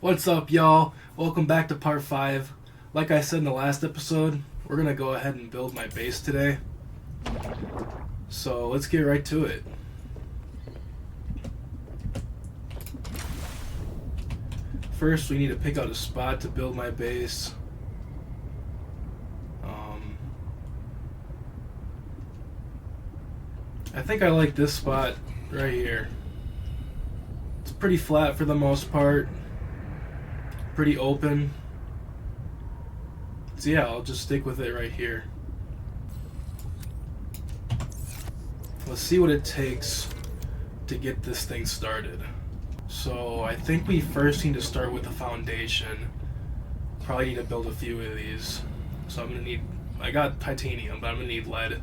What's up, y'all? Welcome back to part 5. Like I said in the last episode, we're gonna go ahead and build my base today. So let's get right to it. First, we need to pick out a spot to build my base. I think I like this spot right here. It's pretty flat for the most part. Pretty open. So yeah, I'll just stick with it right here. Let's see what it takes to get this thing started. So I think we first need to start with the foundation. Probably need to build a few of these. So I got titanium, but I'm gonna need lead.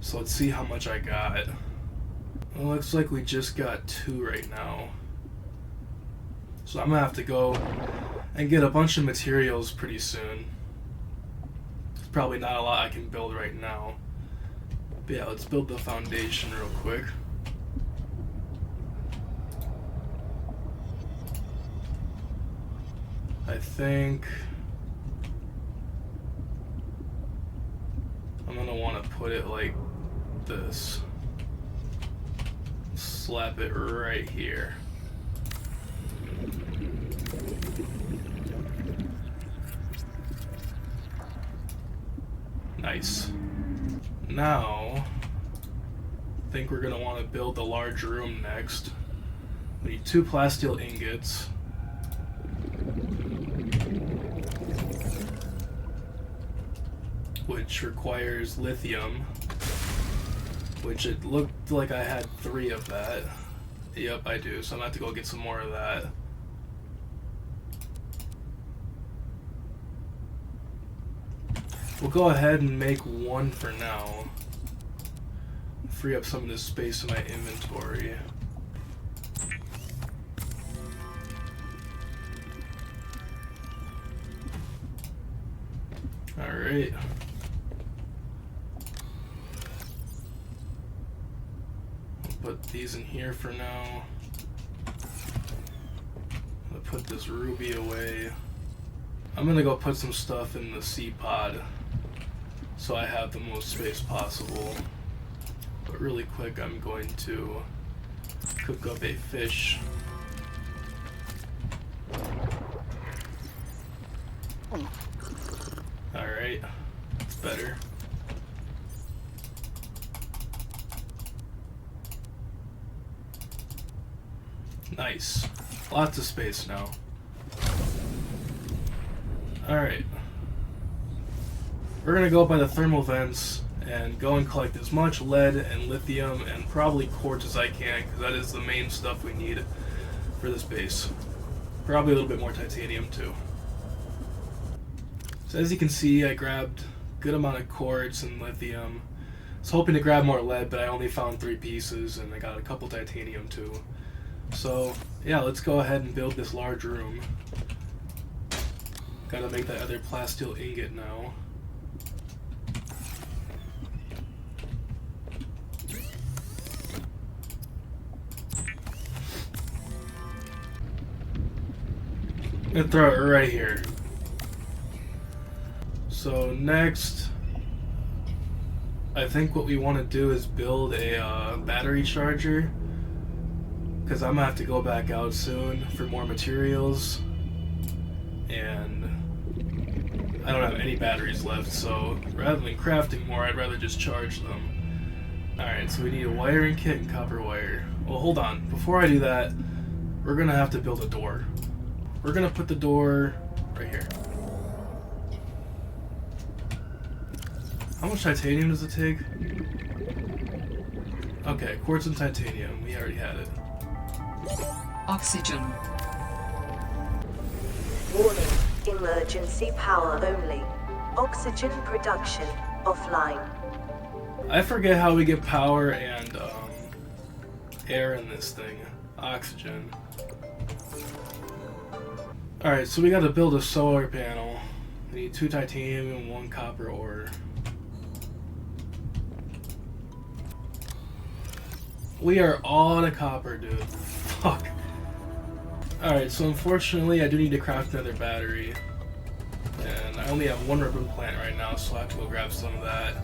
So let's see how much I got. Well, looks like we just got 2 right now. So I'm gonna have to go and get a bunch of materials pretty soon. There's probably not a lot I can build right now. But yeah, let's build the foundation real quick. I think I'm gonna want to put it like this. Slap it right here. Nice. Now, I think we're gonna want to build the large room next. We need 2 plasteel ingots. Which requires lithium. Which it looked like I had 3 of that. Yep, I do. So I'm gonna have to go get some more of that. We'll go ahead and make 1 for now. Free up some of this space in my inventory. Alright. I'll put these in here for now. I'll put this ruby away. I'm gonna go put some stuff in the sea pod so I have the most space possible. But really quick, I'm going to cook up a fish. Alright, that's better. Nice. Lots of space now. Alright. We're gonna go by the thermal vents and go and collect as much lead and lithium and probably quartz as I can, because that is the main stuff we need for this base. Probably a little bit more titanium too. So as you can see, I grabbed a good amount of quartz and lithium. I was hoping to grab more lead, but I only found 3 pieces, and I got a couple titanium too. So yeah, let's go ahead and build this large room. Gotta make that other plasteel ingot now. I'm gonna throw it right here. So next, I think what we want to do is build a battery charger, because I'm gonna have to go back out soon for more materials, and I don't have any batteries left, so rather than crafting more, I'd rather just charge them. Alright, so we need a wiring kit and copper wire. Well, hold on. Before I do that, we're gonna have to build a door. We're gonna put the door right here. How much titanium does it take? Okay, quartz and titanium. We already had it. Oxygen. Warning. Emergency power only. Oxygen production offline. I forget how we get power and air in this thing. Oxygen. Alright, so we gotta build a solar panel. We need 2 titanium and 1 copper ore. We are all out of copper, dude. Fuck. Alright, so unfortunately I do need to craft another battery. And I only have one ribbon plant right now, so I have to go grab some of that.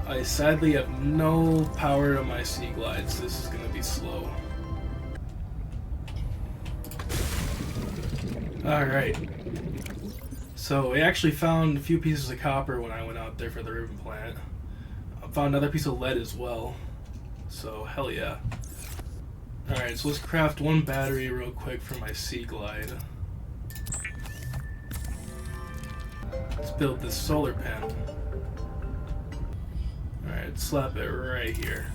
I sadly have no power to my sea glides. This is going to be slow. Alright. So we actually found a few pieces of copper when I went out there for the ribbon plant. I found another piece of lead as well. So hell yeah. Alright, so let's craft one battery real quick for my sea glide. Let's build this solar panel. Alright, slap it right here.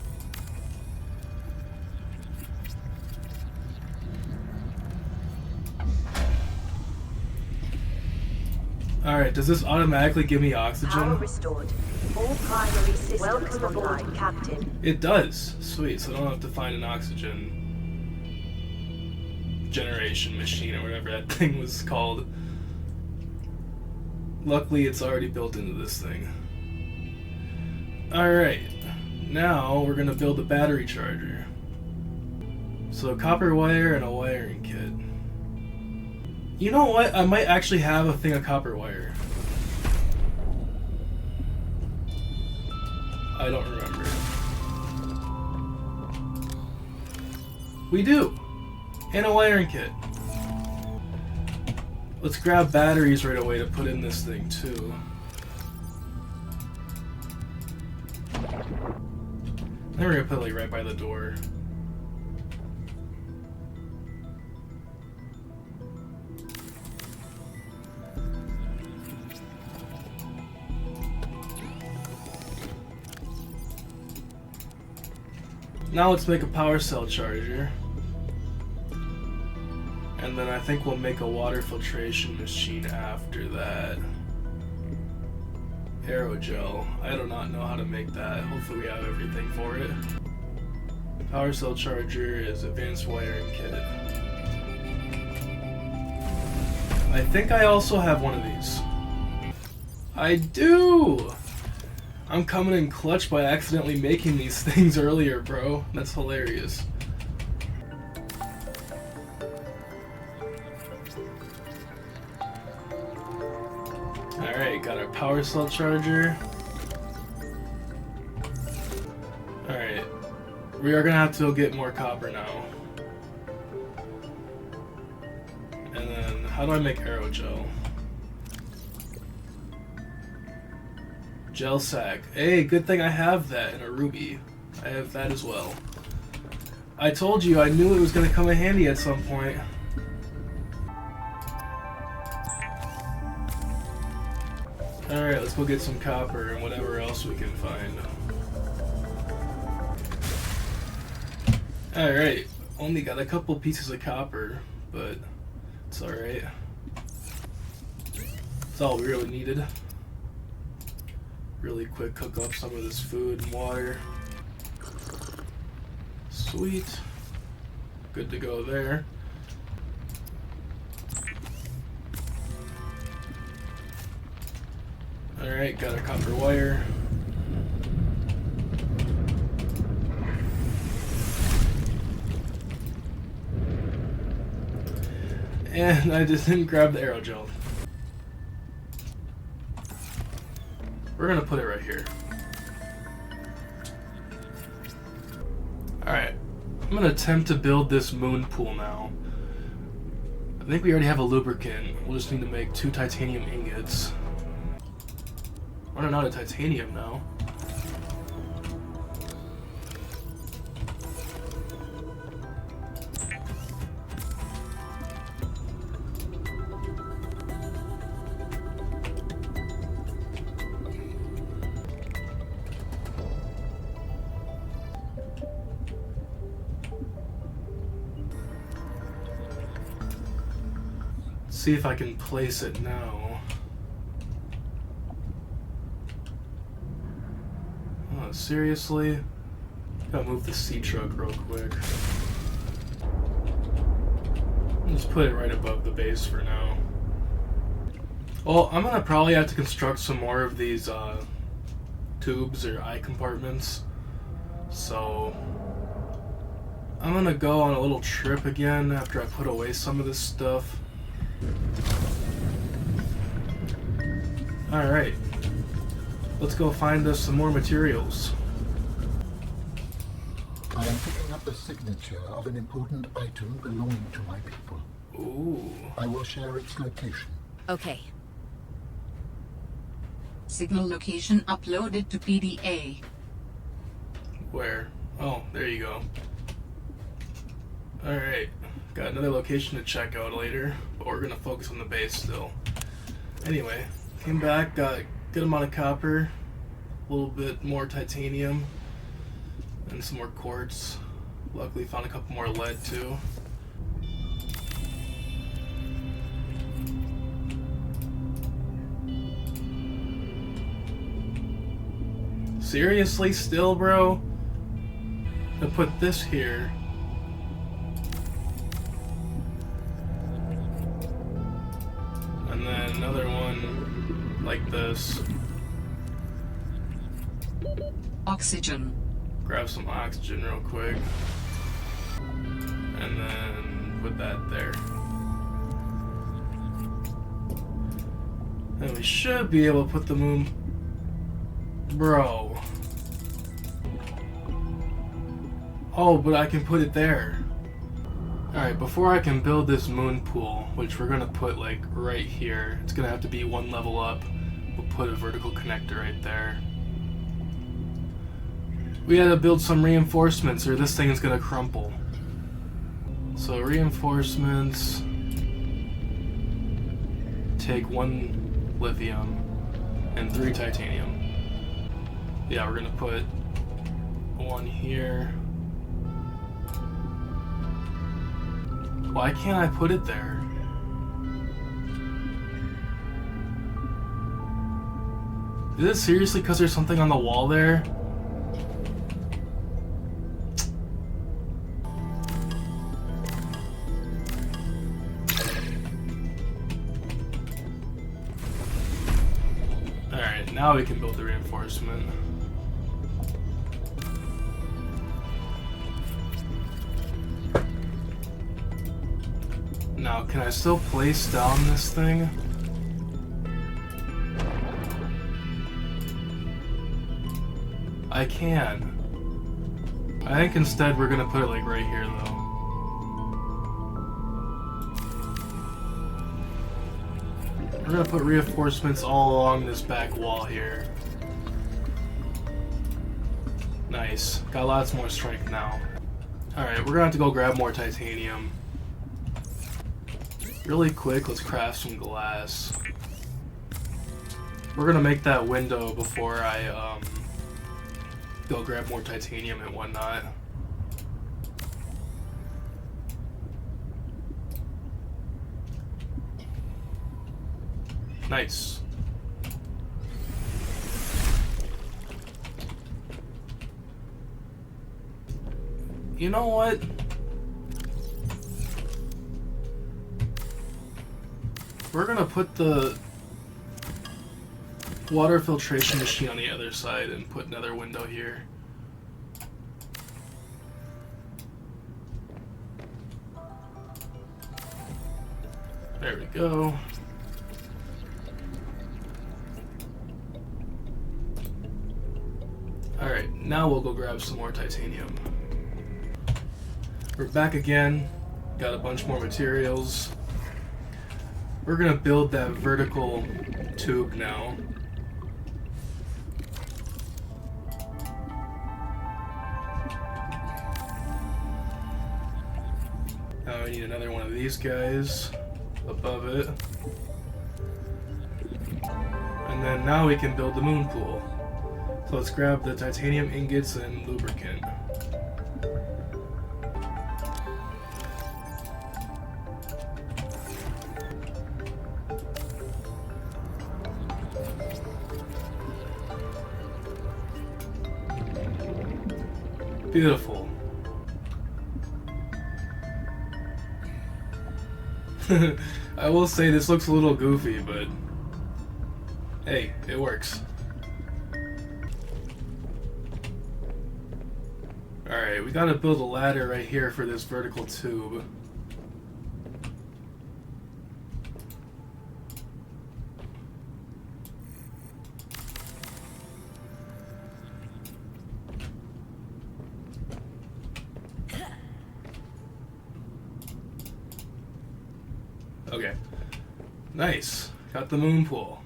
Alright, does this automatically give me oxygen? Power restored. All primary systems online, Captain. It does. Sweet, so I don't have to find an oxygen generation machine or whatever that thing was called. Luckily, it's already built into this thing. Alright, now we're gonna build a battery charger. So a copper wire and a wiring kit. You know what? I might actually have a thing of copper wire. I don't remember. We do! And a wiring kit. Let's grab batteries right away to put in this thing too. Then we're gonna put it like right by the door. Now let's make a power cell charger. And then I think we'll make a water filtration machine after that. Aerogel. I do not know how to make that. Hopefully we have everything for it. Power cell charger is advanced wiring kit. I think I also have one of these. I do! I'm coming in clutch by accidentally making these things earlier, bro. That's hilarious. Alright, got our power cell charger. Alright, we are gonna have to go get more copper now. And then, how do I make aerogel? Gel sack. Hey, good thing I have that in a ruby. I have that as well. I told you, I knew it was gonna come in handy at some point. Alright, let's go get some copper and whatever else we can find. Alright, only got a couple pieces of copper, but it's alright. It's all we really needed. Really quick cook up some of this food and water. Sweet. Good to go there. Alright, got our copper wire. And I just didn't grab the aerogel. We're gonna put it right here. Alright, I'm gonna attempt to build this moon pool now. I think we already have a lubricant. We'll just need to make 2 titanium ingots. Running out of titanium now. See if I can place it now. Oh, seriously? Gotta move the sea truck real quick. Just put it right above the base for now. Well, I'm gonna probably have to construct some more of these tubes or eye compartments. So I'm gonna go on a little trip again after I put away some of this stuff. Alright. Let's go find us some more materials. I am picking up the signature of an important item belonging to my people. Ooh. I will share its location. Okay. Signal location uploaded to PDA. Where? Oh, there you go. Alright. Got another location to check out later, but we're gonna focus on the base still. Anyway, came back, got a good amount of copper, a little bit more titanium, and some more quartz. Luckily found a couple more lead too. Seriously still, bro? To put this here. And then another one like this. Oxygen. Grab some oxygen real quick. And then put that there. And we should be able to put the moon... Bro. Oh, but I can put it there. Alright, before I can build this moon pool, which we're gonna put like right here, it's gonna have to be one level up. We'll put a vertical connector right there. We had to build some reinforcements or this thing is gonna crumple. So reinforcements, take 1 lithium and 3 titanium. Yeah, we're gonna put 1 here. Why can't I put it there? Is it seriously because there's something on the wall there? Alright, now we can build the reinforcement. Now, can I still place down this thing? I can. I think instead we're gonna put it like right here though. We're gonna put reinforcements all along this back wall here. Nice. Got lots more strength now. Alright, we're gonna have to go grab more titanium. Really quick, let's craft some glass. We're gonna make that window before I go grab more titanium and whatnot. Nice. You know what? We're gonna put the water filtration machine on the other side and put another window here. There we go. Alright, now we'll go grab some more titanium. We're back again. Got a bunch more materials. We're gonna build that vertical tube now. Now we need another one of these guys above it. And then now we can build the moon pool. So let's grab the titanium ingots and lubricant. Beautiful. I will say this looks a little goofy, but hey, it works. Alright, Alright, we gotta build a ladder right here for this vertical tube. Okay. Nice. Got the moon pool.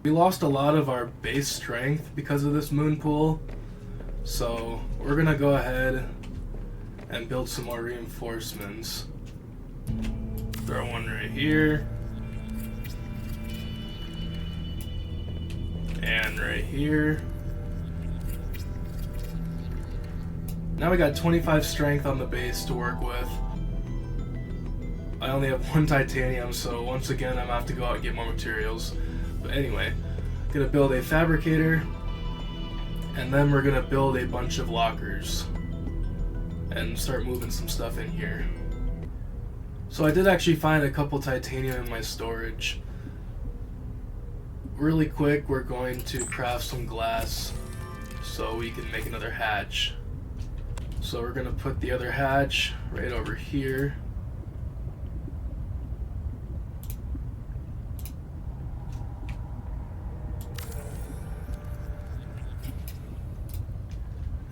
We lost a lot of our base strength because of this moon pool. So we're gonna go ahead and build some more reinforcements. Throw one right here. And right here. Now we got 25 strength on the base to work with. I only have 1 titanium, so once again I'm gonna have to go out and get more materials. But anyway, I'm gonna build a fabricator, and then we're gonna build a bunch of lockers and start moving some stuff in here. So I did actually find a couple titanium in my storage. Really quick, we're going to craft some glass so we can make another hatch. So we're gonna put the other hatch right over here.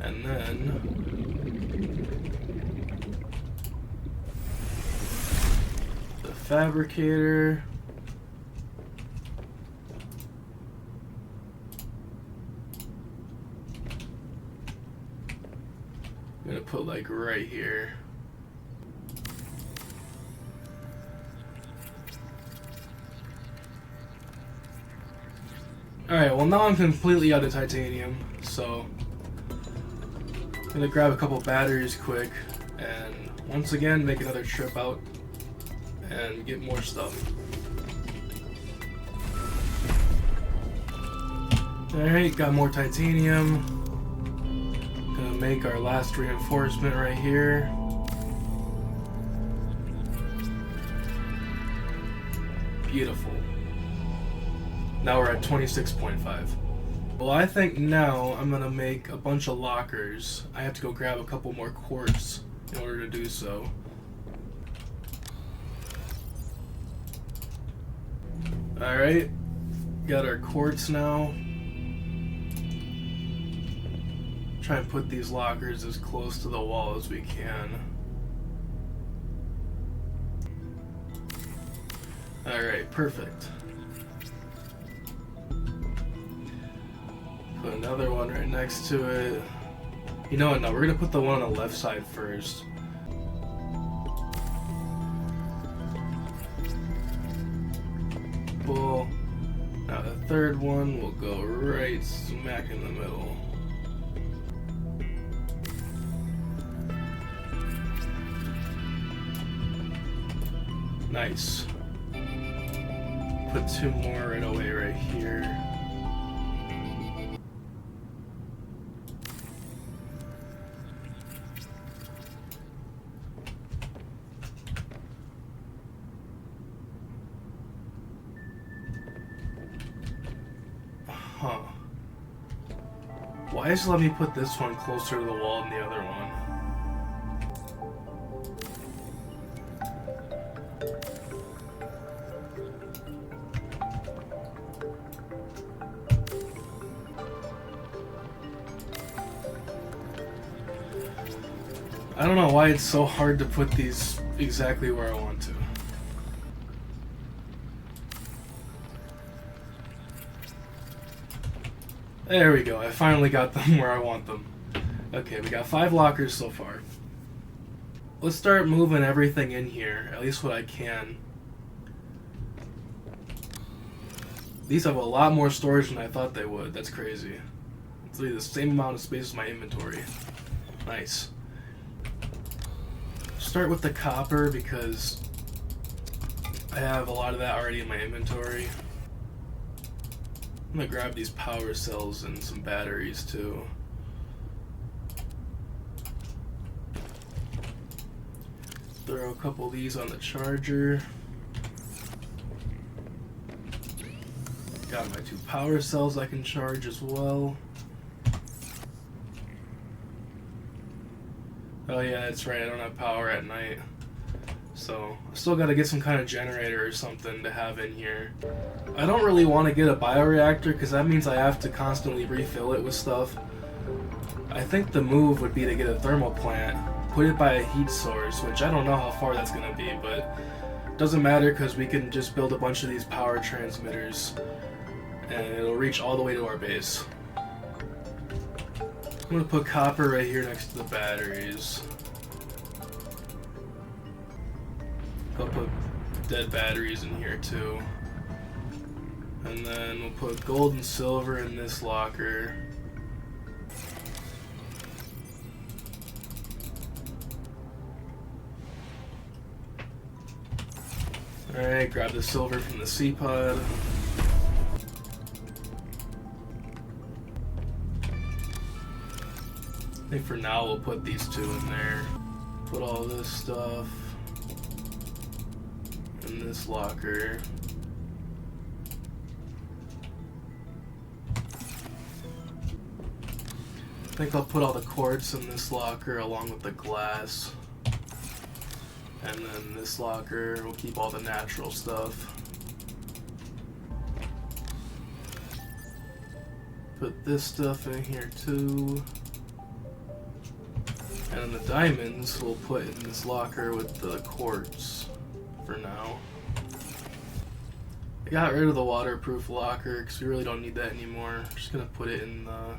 And then the fabricator. I'm gonna put like right here. Alright, well now I'm completely out of titanium, so I'm gonna grab a couple batteries quick and once again make another trip out and get more stuff. Alright, got more titanium. Gonna make our last reinforcement right here. Beautiful. Now we're at 26.5. Well, I think now I'm gonna make a bunch of lockers. I have to go grab a couple more quartz in order to do so. Alright, got our quartz now. Try and put these lockers as close to the wall as we can. Alright, perfect. Put another one right next to it. You know what, no, we're gonna put the one on the left side first. Cool. Now the third one will go right smack in the middle. Nice. Put 2 more right away right here. Huh. Why does it let me put this one closer to the wall than the other one? I don't know why it's so hard to put these exactly where I want to. There we go, I finally got them where I want them. Okay, we got 5 lockers so far. Let's start moving everything in here, at least what I can. These have a lot more storage than I thought they would, that's crazy. It's like the same amount of space as my inventory. Nice. Start with the copper because I have a lot of that already in my inventory. I'm gonna grab these power cells and some batteries too. Throw a couple of these on the charger. Got my 2 power cells I can charge as well. Oh yeah, that's right, I don't have power at night. So, I still gotta get some kind of generator or something to have in here. I don't really want to get a bioreactor because that means I have to constantly refill it with stuff. I think the move would be to get a thermal plant, put it by a heat source, which I don't know how far that's gonna be, but it doesn't matter because we can just build a bunch of these power transmitters and it'll reach all the way to our base. I'm gonna put copper right here next to the batteries. I'll put dead batteries in here too. And then we'll put gold and silver in this locker. Alright, grab the silver from the sea pod. I think for now we'll put these two in there. Put all this stuff in this locker. I think I'll put all the quartz in this locker along with the glass. And then this locker will keep all the natural stuff. Put this stuff in here too. And then the diamonds we'll put in this locker with the quartz for now. I got rid of the waterproof locker because we really don't need that anymore. I'm just gonna put it in the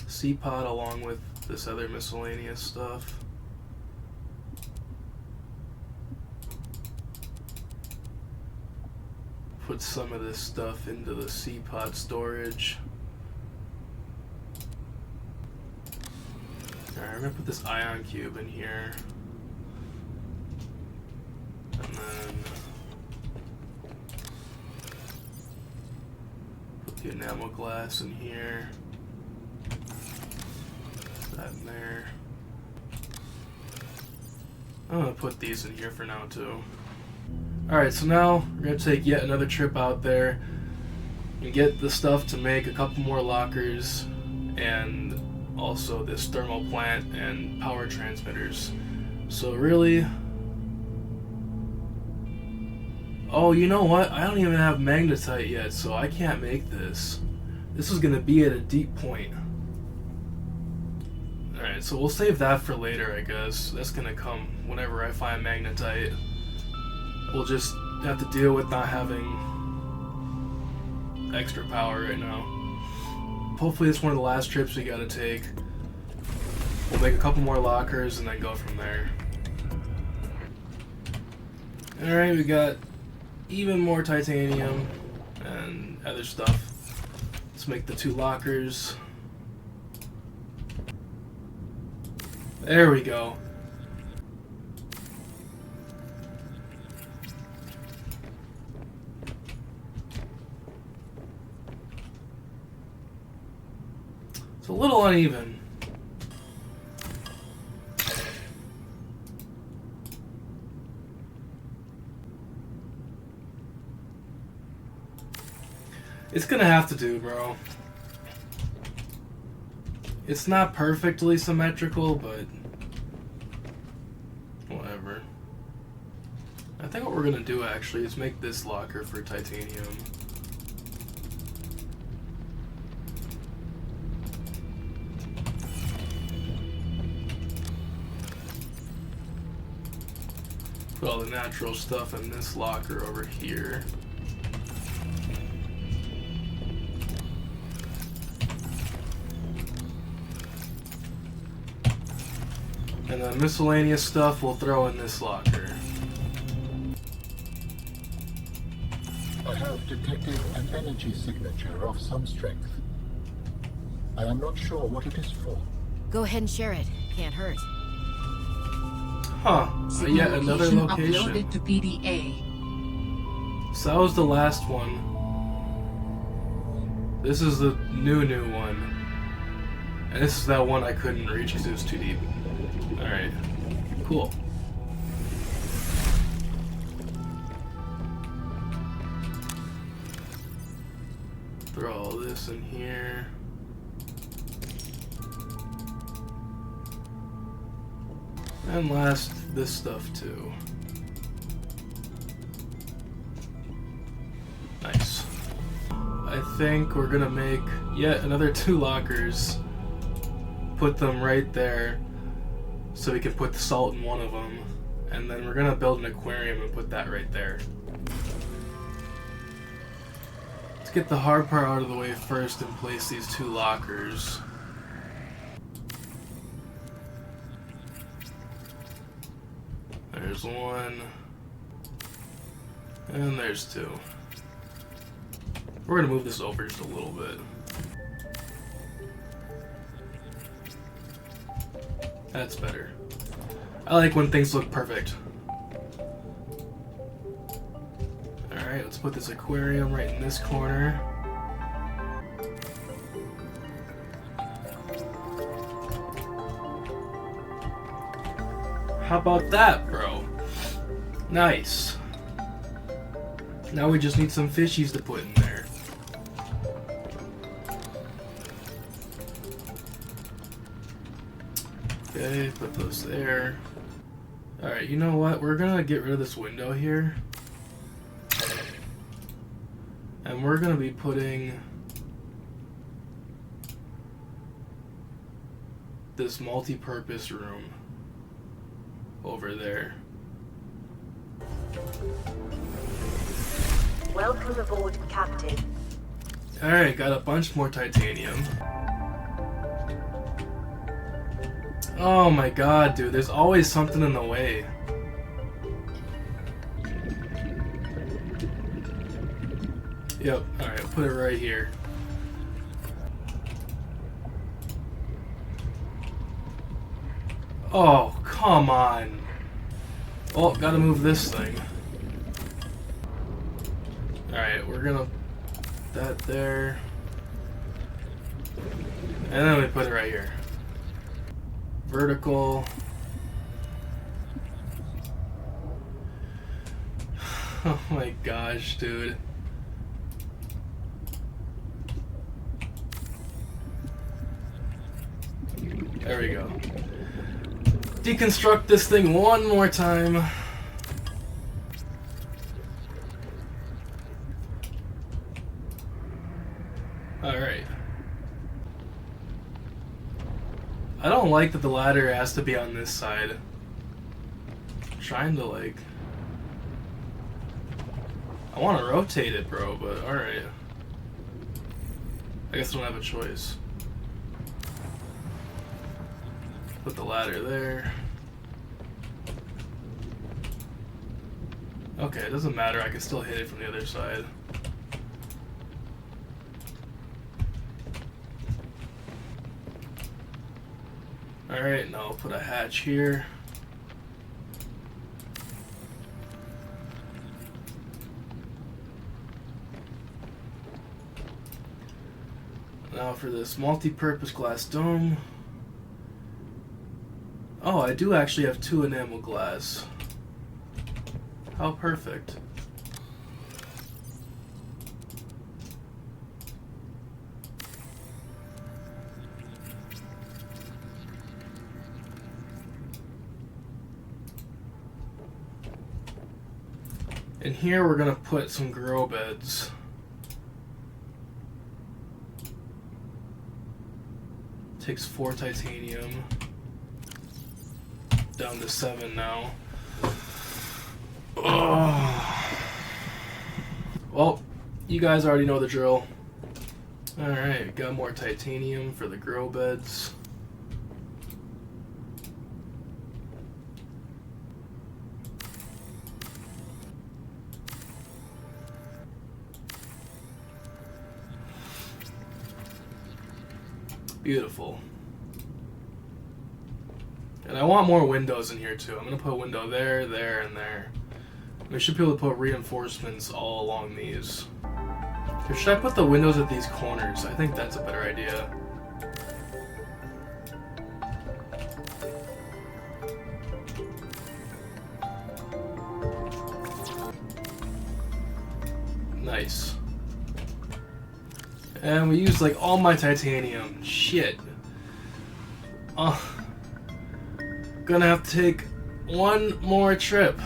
sea pod along with this other miscellaneous stuff. Put some of this stuff into the sea pod storage. Alright, I'm gonna put this ion cube in here. And then put the enamel glass in here. Put that in there. I'm gonna put these in here for now too. Alright, so now we're gonna take yet another trip out there and get the stuff to make a couple more lockers and also this thermal plant and power transmitters. So really... Oh, you know what? I don't even have magnetite yet, so I can't make this. This is gonna be at a deep point. Alright, so we'll save that for later, I guess. That's gonna come whenever I find magnetite. We'll just have to deal with not having extra power right now. Hopefully it's one of the last trips we gotta take. We'll make a couple more lockers and then go from there. Alright, we got even more titanium and other stuff. Let's make the two lockers. There we go. It's a little uneven. It's gonna have to do, bro. It's not perfectly symmetrical, but whatever. I think what we're gonna do actually is make this locker for titanium. Put all the natural stuff in this locker over here. And then miscellaneous stuff we'll throw in this locker. I have detected an energy signature of some strength. I am not sure what it is for. Go ahead and share it. Can't hurt. Huh, yet another location. Uploaded to PDA. So that was the last one. This is the new one. And this is that one I couldn't reach because it was too deep. Alright, cool. Throw all this in here. And last, this stuff too. Nice. I think we're gonna make yet another 2 lockers. Put them right there so we can put the salt in one of them. And then we're gonna build an aquarium and put that right there. Let's get the hard part out of the way first and place these 2 lockers. There's 1. And there's 2. We're gonna move this over just a little bit. That's better. I like when things look perfect. Alright, let's put this aquarium right in this corner. How about that, bro? Nice. Now we just need some fishies to put in there. Okay, put those there. Alright, you know what? We're gonna get rid of this window here. And we're gonna be putting this multi-purpose room over there. Welcome aboard, Captain. Alright, got a bunch more titanium. Oh my god, dude, there's always something in the way. Yep, alright, I'll put it right here. Oh, come on. Oh, gotta move this thing. Alright, we're gonna put that there. And then we put it right here. Vertical. Oh my gosh, dude. There we go. Deconstruct this thing one more time. Alright. I don't like that the ladder has to be on this side. I'm trying to like... I want to rotate it, bro, but alright. I guess I don't have a choice. Put the ladder there. Okay, it doesn't matter. I can still hit it from the other side. Alright, now I'll put a hatch here. Now for this multi-purpose glass dome. Oh, I do actually have 2 enamel glass. How perfect. And here we're gonna put some grow beds. Takes 4 titanium. Down to 7 now. Oh. Well, you guys already know the drill. Alright, got more titanium for the grow beds. Beautiful. And I want more windows in here too. I'm going to put a window there, there, and there. We should be able to put reinforcements all along these. Or should I put the windows at these corners? I think that's a better idea. Nice. And we used like all my titanium. Shit. Oh. Gonna have to take one more trip.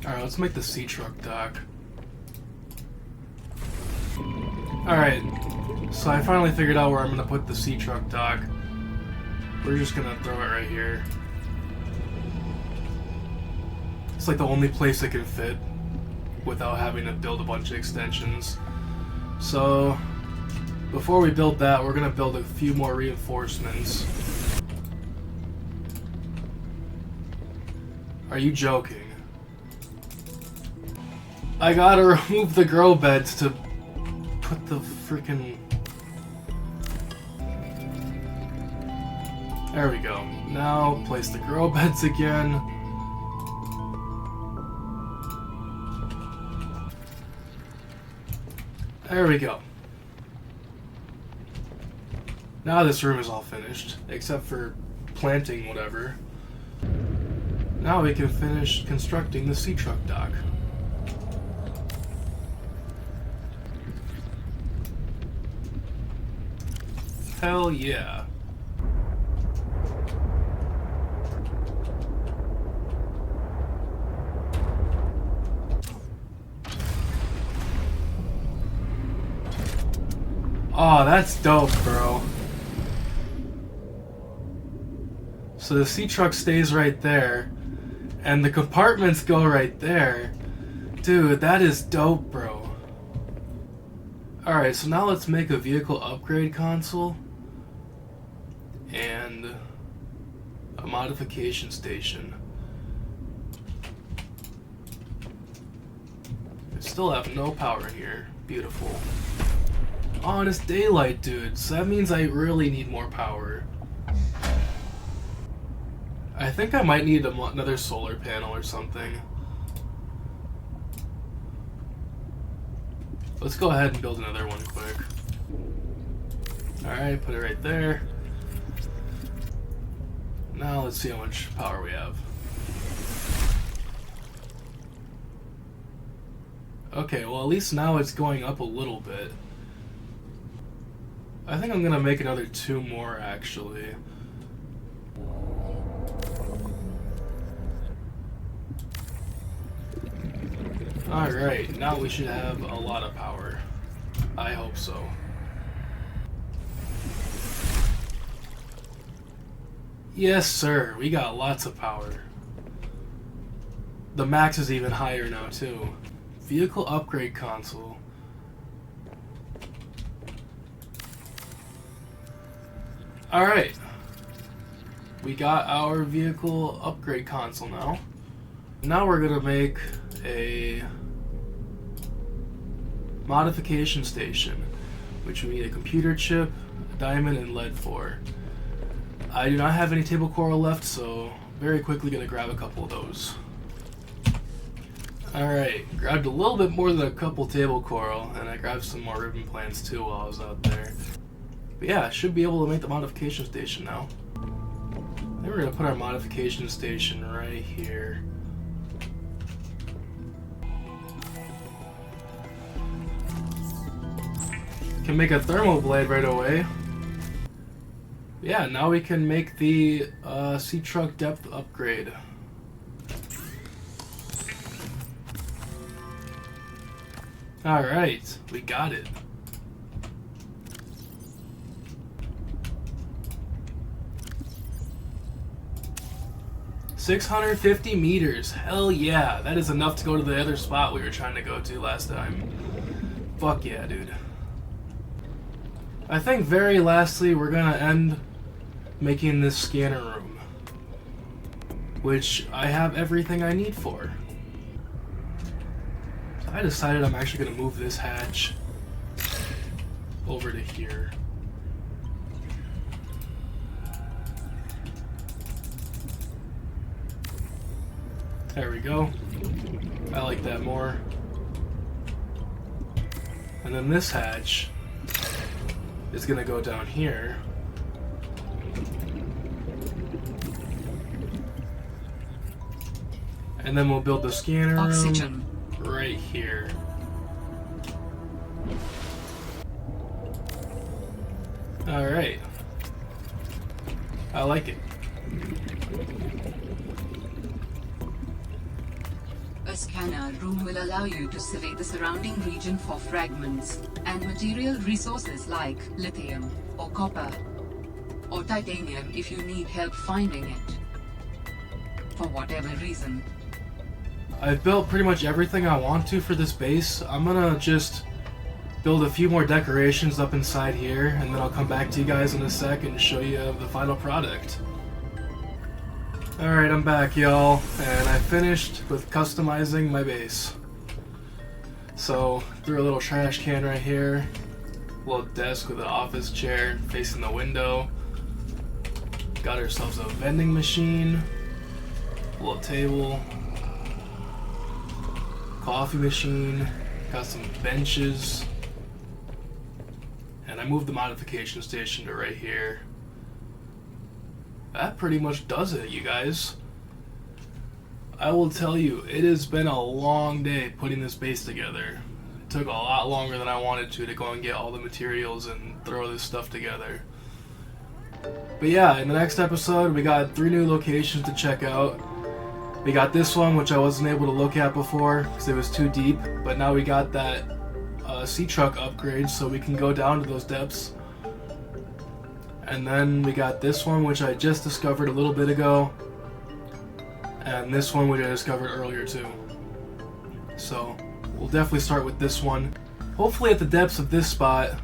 Alright, let's make the sea truck dock. Alright, so I finally figured out where I'm gonna put the sea truck dock. We're just gonna throw it right here. It's like the only place it can fit without having to build a bunch of extensions. So, before we build that, we're gonna build a few more reinforcements. Are you joking? I gotta remove the grow beds to put the freaking... There we go. Now, place the grow beds again. There we go. Now this room is all finished, except for planting whatever. Now we can finish constructing the sea truck dock. Hell yeah. Oh, that's dope, bro. So the sea truck stays right there, and the compartments go right there. Dude, that is dope, bro. Alright, so now let's make a vehicle upgrade console and a modification station. I still have no power in here. Beautiful. Oh, and it's daylight, dude, so that means I really need more power. I think I might need another solar panel or something. Let's go ahead and build another one quick. Alright, put it right there. Now let's see how much power we have. Okay, well at least now it's going up a little bit. I think I'm gonna make another 2 more actually. Alright, now we should have a lot of power. I hope so. Yes, sir, we got lots of power. The max is even higher now, too. Vehicle upgrade console. Alright. We got our vehicle upgrade console now. Now we're gonna make a modification station, which we need a computer chip, a diamond, and lead for. I do not have any table coral left, so very quickly gonna grab a couple of those. Alright, grabbed a little bit more than a couple table coral, and I grabbed some more ribbon plants too while I was out there. But yeah, I should be able to make the modification station now. Then we're gonna put our modification station right here. Can make a thermal blade right away. Yeah, now we can make the sea truck depth upgrade. Alright, we got it. $650 meters. Hell yeah, that is enough to go to the other spot we were trying to go to last time. Fuck yeah, dude. I think very lastly we're gonna end making this scanner room, which I have everything I need for. So I decided I'm actually gonna move this hatch over to here. There we go. I like that more. And then this hatch is gonna go down here. And then we'll build the scanner Oxygen. room right here. Alright. I like it. A scanner room will allow you to survey the surrounding region for fragments and material resources like lithium or copper or titanium if you need help finding it. For whatever reason. I've built pretty much everything I want to for this base. I'm gonna just build a few more decorations up inside here, and then I'll come back to you guys in a sec and show you the final product. Alright, I'm back, y'all, and I finished with customizing my base. So, threw a little trash can right here, a little desk with an office chair facing the window, got ourselves a vending machine, a little table, coffee machine, got some benches, and I moved the modification station to right here. That pretty much does it, you guys. I will tell you, it has been a long day putting this base together. It took a lot longer than I wanted to go and get all the materials and throw this stuff together. But yeah, in the next episode, we got 3 new locations to check out. We got this one, which I wasn't able to look at before because it was too deep, but now we got that sea truck upgrade so we can go down to those depths. And then we got this one, which I just discovered a little bit ago, and this one which I discovered earlier too. So we'll definitely start with this one. Hopefully at the depths of this spot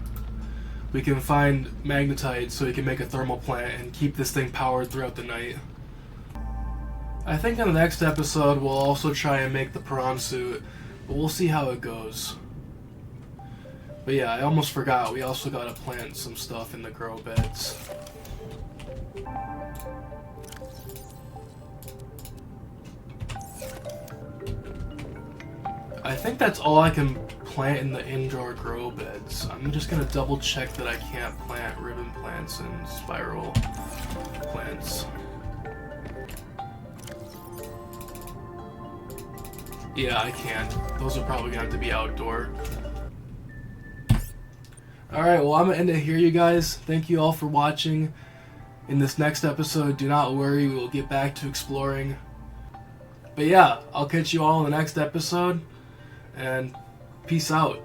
we can find magnetite so we can make a thermal plant and keep this thing powered throughout the night. I think in the next episode we'll also try and make the prawn suit, but we'll see how it goes. But yeah, I almost forgot, we also gotta plant some stuff in the grow beds. I think that's all I can plant in the indoor grow beds. I'm just gonna double check that I can't plant ribbon plants and spiral plants. Yeah, I can't. Those are probably gonna have to be outdoor. Alright, well I'm gonna end it here, you guys. Thank you all for watching. In this next episode, do not worry, we will get back to exploring. But yeah, I'll catch you all in the next episode, and peace out.